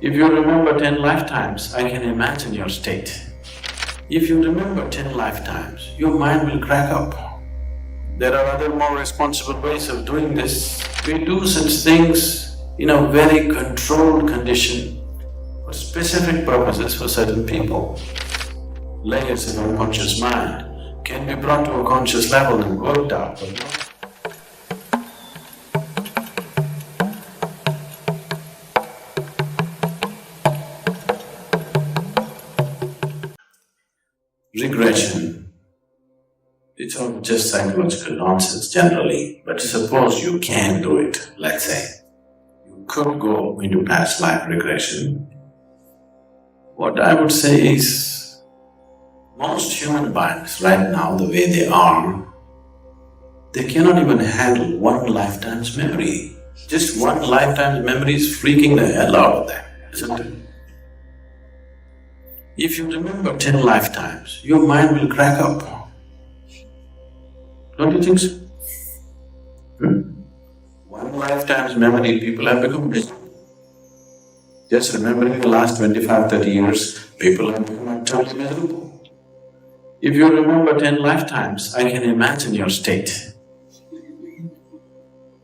If you remember 10 lifetimes, I can imagine your state. If you remember 10 lifetimes, your mind will crack up. There are other more responsible ways of doing this. We do such things in a very controlled condition for specific purposes for certain people. Layers of unconscious mind can be brought to a conscious level and worked out, but not regression. It's all just psychological nonsense generally, but suppose you can do it, let's say. You could go into past life regression. What I would say is, most human beings right now, the way they are, they cannot even handle one lifetime's memory. Just one lifetime's memory is freaking the hell out of them, isn't it? If you remember 10 lifetimes, your mind will crack up. Don't you think so? One lifetime's memory, people have become busy. Just remembering the last 25, 30 years, people have become totally miserable. If you remember 10 lifetimes, I can imagine your state.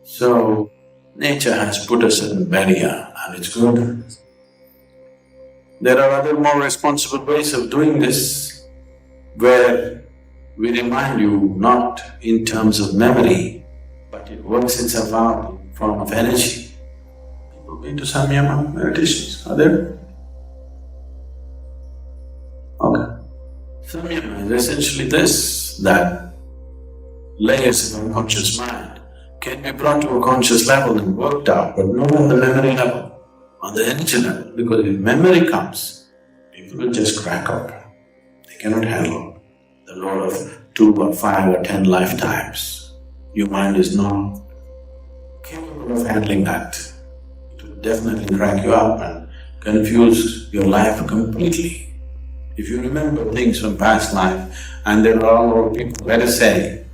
So, nature has put a certain barrier and it's good. There are other more responsible ways of doing this, where we remind you not in terms of memory, but it works itself out in form of energy. People been to Samyama meditations, are there? Okay. Samyama is essentially this, that layers of unconscious mind can be brought to a conscious level and worked out, but not on the memory level, on the energy level, because if memory comes, people will just crack up. They cannot handle the load of 2 or 5 or 10 lifetimes. Your mind is not capable of handling that. It will definitely crack you up and confuse your life completely. If you remember things from past life and there are all over people, let us say,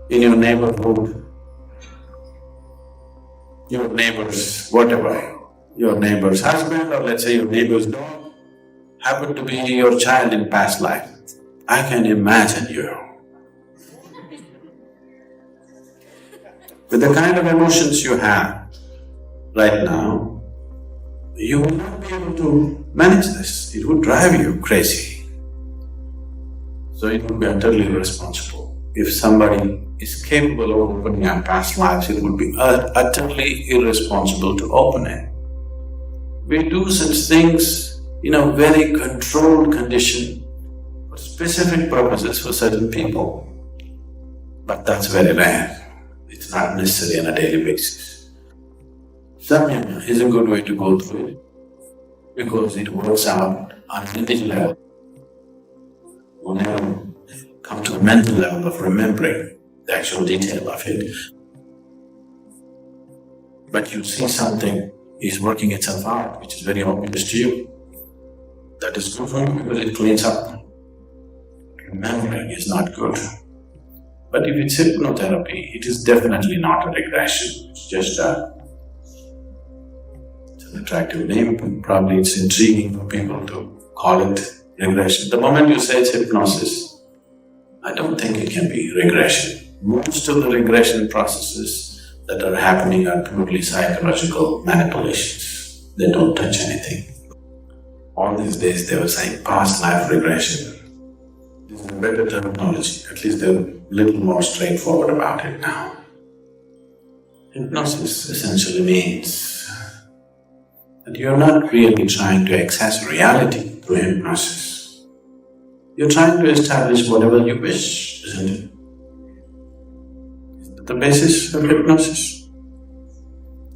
in your neighborhood, your neighbor's whatever, your neighbor's husband or let's say your neighbor's dog happened to be your child in past life, I can imagine you. With the kind of emotions you have right now, you will not be able to manage this, it would drive you crazy. So it would be utterly irresponsible. If somebody is capable of opening up past lives, it would be utterly irresponsible to open it. We do such things in a very controlled condition for specific purposes for certain people, but that's very rare. It's not necessary on a daily basis. Samyama is a good way to go through it because it works out on an energy level. You never come to a mental level of remembering the actual detail of it. But you see something is working itself out, which is very obvious to you. That is good for you because it cleans up. Remembering is not good. But if it's hypnotherapy, it is definitely not a regression. It's just it's an attractive name, but probably it's intriguing for people to call it regression. The moment you say it's hypnosis, I don't think it can be regression. Most of the regression processes that are happening are purely psychological manipulations. They don't touch anything. All these days they were saying past life regression. This is a better terminology, at least they're a little more straightforward about it now. Hypnosis essentially means that you're not really trying to access reality through hypnosis. You're trying to establish whatever you wish, isn't it? Is that the basis of hypnosis?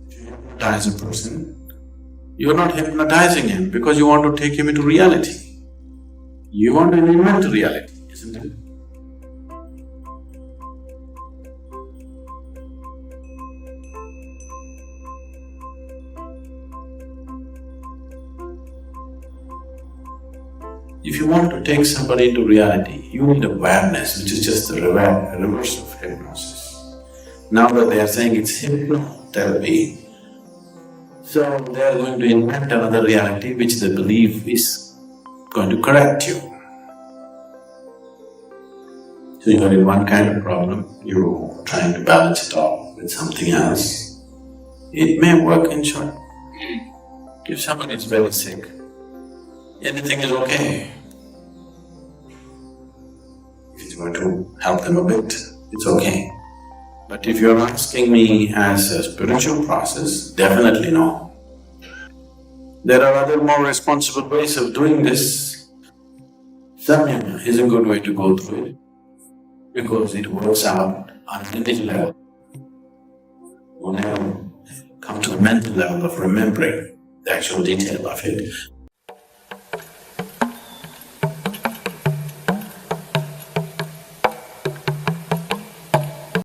If you hypnotize a person, you're not hypnotizing him because you want to take him into reality. You want to invent reality, isn't it? If you want to take somebody into reality, you need awareness, which is just the reverse of hypnosis. Now that they are saying it's hypnotherapy, So they are going to invent another reality which they believe is going to correct you. So you are in one kind of problem, you're trying to balance it off with something else. It may work in short. If someone is very sick, anything is okay. If it's going to help them a bit, it's okay. But if you're asking me as a spiritual process, definitely no. There are other more responsible ways of doing this. Samyama is a good way to go through it because it works out on a mental level. You never come to the mental level of remembering the actual detail of it,